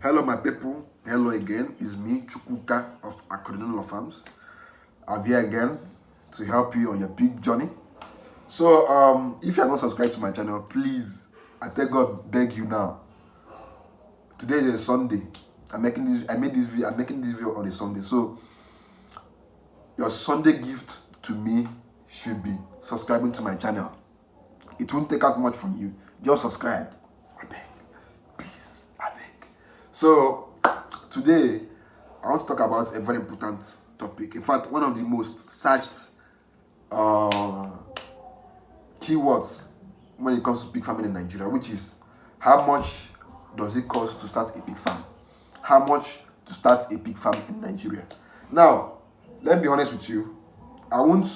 Hello, my people. Hello again. It's me, Chukwuka of Akrodinolo Farms. I'm here again to help you on your big journey. So, if you are not subscribed to my channel, please, I tell God, beg you now. Today is a Sunday. I'm making this video on a Sunday. So, your Sunday gift to me should be subscribing to my channel. It won't take out much from you. Just subscribe. I beg. Please, I beg. So, today, I want to talk about a very important topic. In fact, one of the most searched keywords when it comes to pig farming in Nigeria, which is how much does it cost to start a pig farm? How much to start a pig farm in Nigeria? Now, let me be honest with you. I won't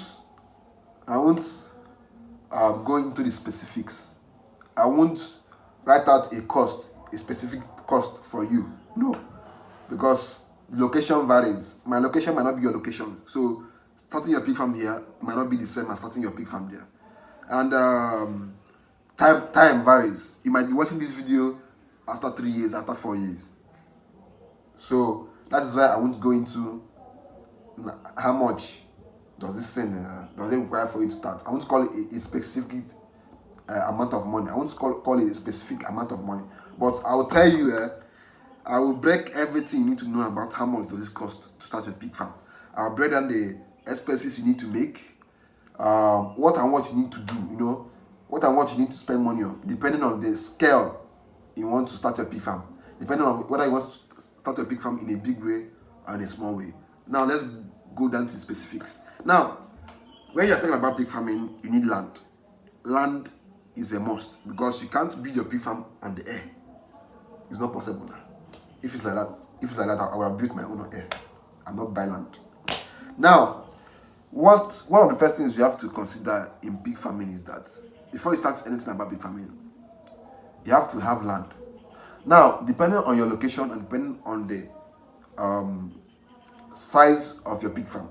go into the specifics. I won't write out a specific cost for you. No, because the location varies. My location might not be your location. So starting your pig farm here might not be the same as starting your pig farm there. And time varies. You might be watching this video after 3 years, after 4 years. So that is why I won't go into how much does this thing does it require for you to start. I won't call it a specific amount of money. I won't call it a specific amount of money. But I will tell you, I will break everything you need to know about how much does this cost to start your pig farm. I'll break down the expenses you need to make, what and what you need to do, what and what you need to spend money on, depending on the scale you want to start your pig farm, depending on whether you want to start your pig farm in a big way or in a small way. Now, let's go down to the specifics. Now, when you're talking about pig farming, you need land. Land is a must because you can't build your pig farm on the air. It's not possible now. If it's like that, I will have built my own on air. I'm not buy land. Now, one of the first things you have to consider in pig farming is that before you start anything about pig farming, you have to have land. Now, depending on your location and depending on the size of your pig farm,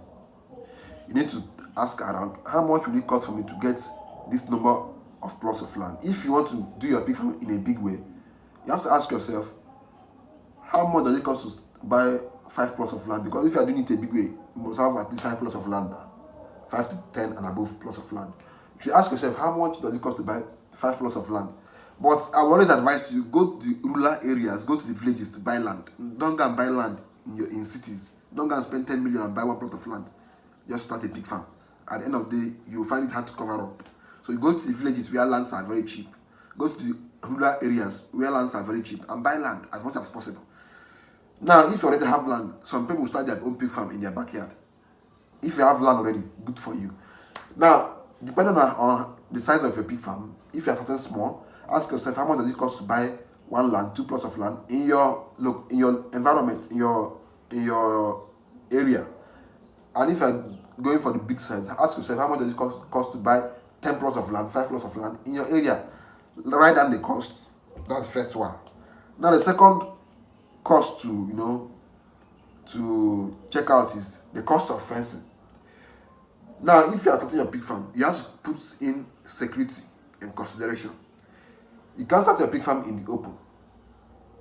you need to ask around how much will it cost for me to get this number of plots of land. If you want to do your pig farm in a big way, you have to ask yourself, how much does it cost to buy 5 plots of land? Because if you are doing it a big way, you must have at least 5 plots of land now. 5 to 10 and above plots of land. You should ask yourself, how much does it cost to buy 5 plots of land? But I will always advise you, go to the rural areas, go to the villages to buy land. Don't go and buy land in cities. Don't go and spend 10 million and buy 1 plot of land. Just start a pig farm. At the end of the day, you will find it hard to cover up. So you go to the villages where lands are very cheap. Go to the rural areas where lands are very cheap and buy land as much as possible. Now, if you already have land, some people start their own pig farm in their backyard. If you have land already, good for you. Now, depending on the size of your pig farm, if you are starting small, ask yourself how much does it cost to buy 1 land, 2 plots of land in your environment, in your area. And if you are going for the big size, ask yourself how much does it cost to buy 10 plots of land, 5 plots of land in your area. Write down the cost. That's the first one. Now, the second cost to check out is the cost of fencing. Now, if you are starting your pig farm, you have to put in security in consideration. You can't start your pig farm in the open.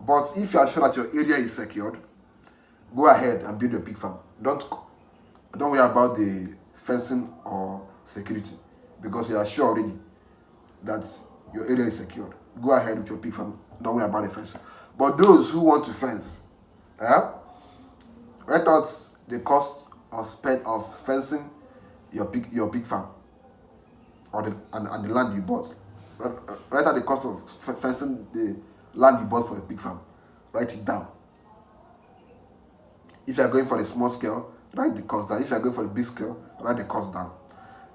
But if you are sure that your area is secured, go ahead and build your pig farm. Don't worry about the fencing or security because you are sure already that your area is secured. Go ahead with your pig farm. Don't worry about the fencing. But those who want to fence, write out the cost of fencing your pig farm or and the land you bought. Write out the cost of fencing the land you bought for a pig farm. Write it down. If you are going for the small scale, write the cost down. If you are going for the big scale, write the cost down.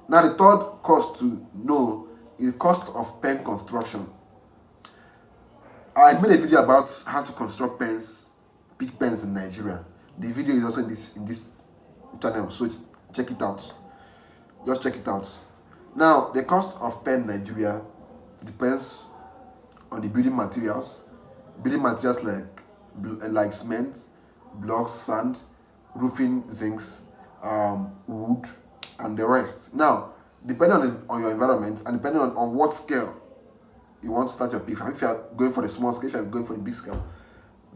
Now, the third cost to know is the cost of pen construction. I made a video about how to construct pig pens in Nigeria. The video is also in this channel, so check it out. Just check it out. Now, the cost of pen in Nigeria depends on the building materials. Building materials like cement, blocks, sand, roofing zincs, wood, and the rest. Now, depending on your environment and depending on what scale you want to start your pig farm, if you are going for the small scale, if you are going for the big scale,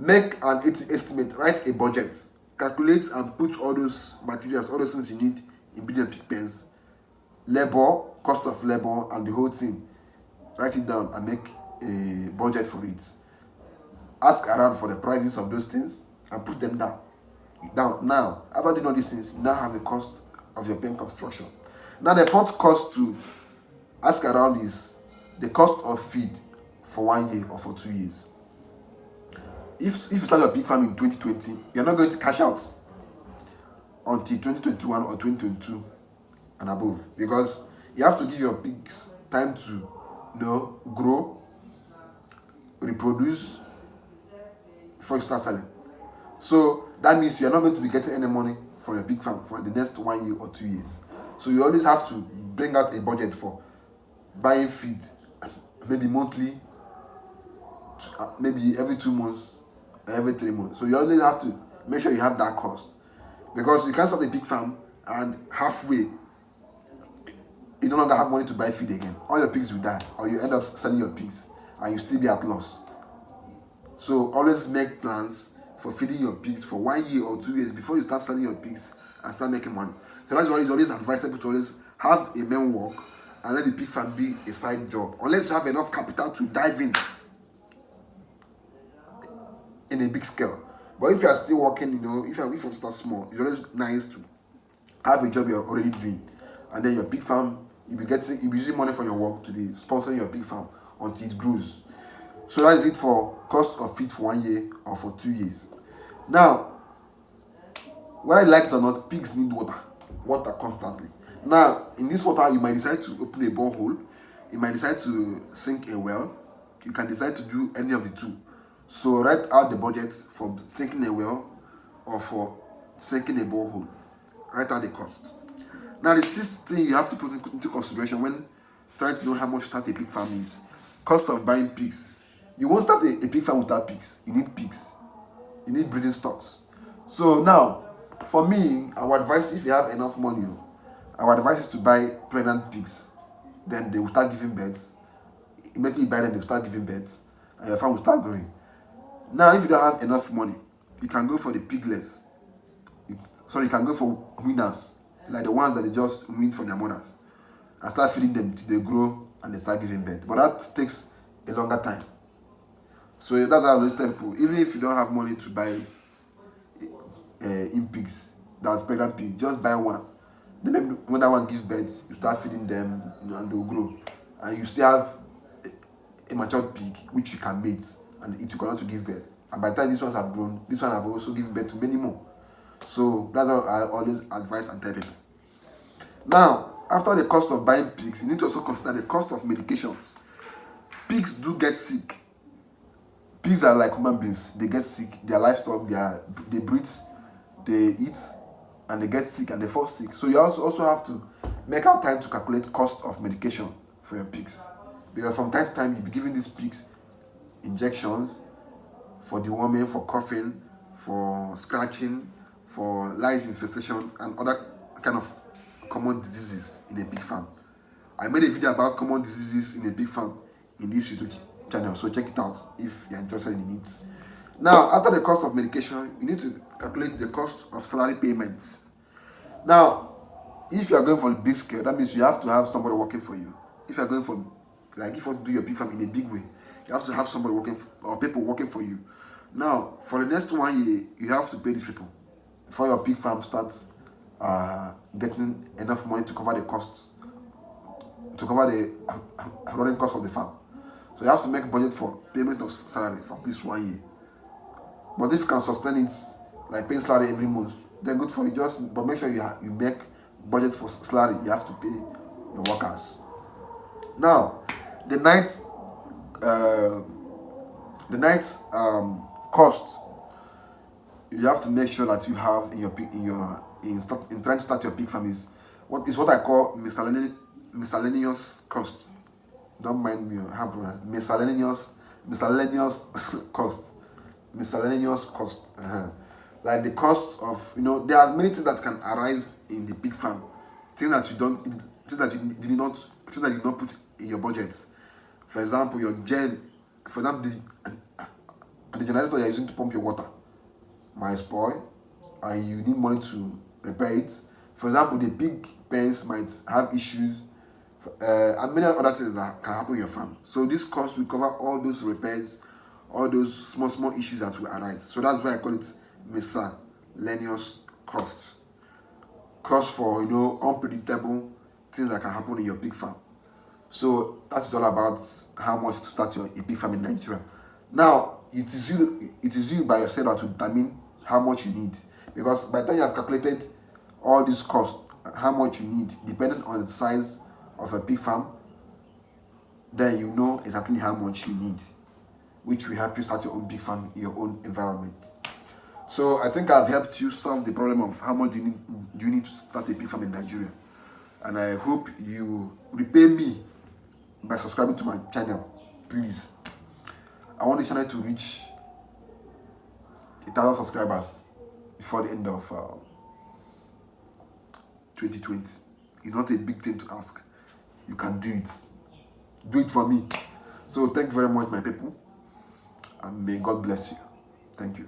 Make an estimate, write a budget, calculate and put all those materials, all those things you need in building pig pens, labor, cost of labor, and the whole thing. Write it down and make a budget for it. Ask around for the prices of those things and put them down. Now, after doing all these things, you now have the cost of your pen construction. Now, the fourth cost to ask around is the cost of feed for 1 year or for 2 years. If you start your pig farm in 2020, you're not going to cash out until 2021 or 2022 and above, because you have to give your pigs time to grow, reproduce before you start selling. So that means you're not going to be getting any money from your pig farm for the next 1 year or 2 years. So you always have to bring out a budget for buying feed, maybe monthly, maybe every 2 months, every 3 months. So you always have to make sure you have that cost, because you can't start a pig farm and halfway you no longer have money to buy feed again. All your pigs will die, or you end up selling your pigs and you still be at loss. So always make plans for feeding your pigs for 1 year or 2 years before you start selling your pigs and start making money. So that's why it's always advisable to always have a main work and let the pig farm be a side job, unless you have enough capital to dive in a big scale. But if you are still working, if you start small, it's always nice to have a job you're already doing, and then your pig farm, you'll be using money from your work to be sponsoring your pig farm until it grows. So that is it for cost of feed for 1 year or for 2 years. Now, whether you like it or not, pigs need water constantly. Now, in this water, you might decide to open a borehole, you might decide to sink a well, you can decide to do any of the two. So write out the budget for sinking a well or for sinking a borehole. Write out the cost. Now, the sixth thing you have to put into consideration when trying to know how much to start a pig farm is cost of buying pigs. You won't start a pig farm without pigs. You need pigs. You need breeding stocks. So now, for me, I would advise, if you have enough money, I would advise you to buy pregnant pigs. Then they will start giving birth. Immediately you buy them, they will start giving birth, and your farm will start growing. Now, if you don't have enough money, you can go for the piglets. You can go for weaners, like the ones that they just wean from their mothers, and start feeding them till they grow and they start giving birth. But that takes a longer time. So that's how I always tell people, even if you don't have money to buy in pigs, that's pregnant pigs, just buy one. Then maybe when that one gives birth, you start feeding them, and they'll grow. And you still have a matured pig which you can mate, and it will continue to give birth. And by the time these ones have grown, this one have also given birth to many more. So that's how I always advise and tell people. Now, after the cost of buying pigs, you need to also consider the cost of medications. Pigs do get sick. Pigs are like human beings. They get sick. Their livestock, they breed, they eat, and they get sick and they fall sick. So you also have to make out time to calculate cost of medication for your pigs. Because from time to time, you'll be giving these pigs injections for deworming, for coughing, for scratching, for lice infestation, and other kind of common diseases in a pig farm. I made a video about common diseases in a pig farm in this YouTube channel, so check it out if you're interested in it. Now, after the cost of medication, you need to calculate the cost of salary payments. Now, if you are going for a big scale, that means you have to have somebody working for you. If you are going for, if you want to do your pig farm in a big way, you have to have somebody working or people working for you. Now, for the next 1 year, you have to pay these people before your pig farm starts getting enough money to cover the costs, to cover the running cost of the farm. So you have to make a budget for payment of salary for this 1 year. But if you can sustain it, like paying salary every month, then good for you. But make sure you make budget for salary. You have to pay your workers. Now, the ninth cost you have to make sure that you have in trying to start your pig farm is what I call miscellaneous cost. Don't mind me, miscellaneous cost. Miscellaneous cost. Like the cost of, there are many things that can arise in the pig farm. Things that you did not put in your budget. For example, and the generator you're using to pump your water might spoil, and you need money to repair it. For example, the big pens might have issues, and many other things that can happen in your farm. So this cost will cover all those repairs, all those small issues that will arise. So that's why I call it miscellaneous costs. Cost for unpredictable things that can happen in your pig farm. So that is all about how much to start a pig farm in Nigeria. Now it is you by yourself that to determine how much you need, because by the time you have calculated all these costs, how much you need, depending on the size of a pig farm, then you know exactly how much you need, which will help you start your own pig farm in your own environment. So I think I've helped you solve the problem of how much do you need to start a pig farm in Nigeria. And I hope you repay me by subscribing to my channel, please. I want this channel to reach 1,000 subscribers before the end of 2020. It's not a big thing to ask. You can do it. Do it for me. So thank you very much, my people, and may God bless you. Thank you.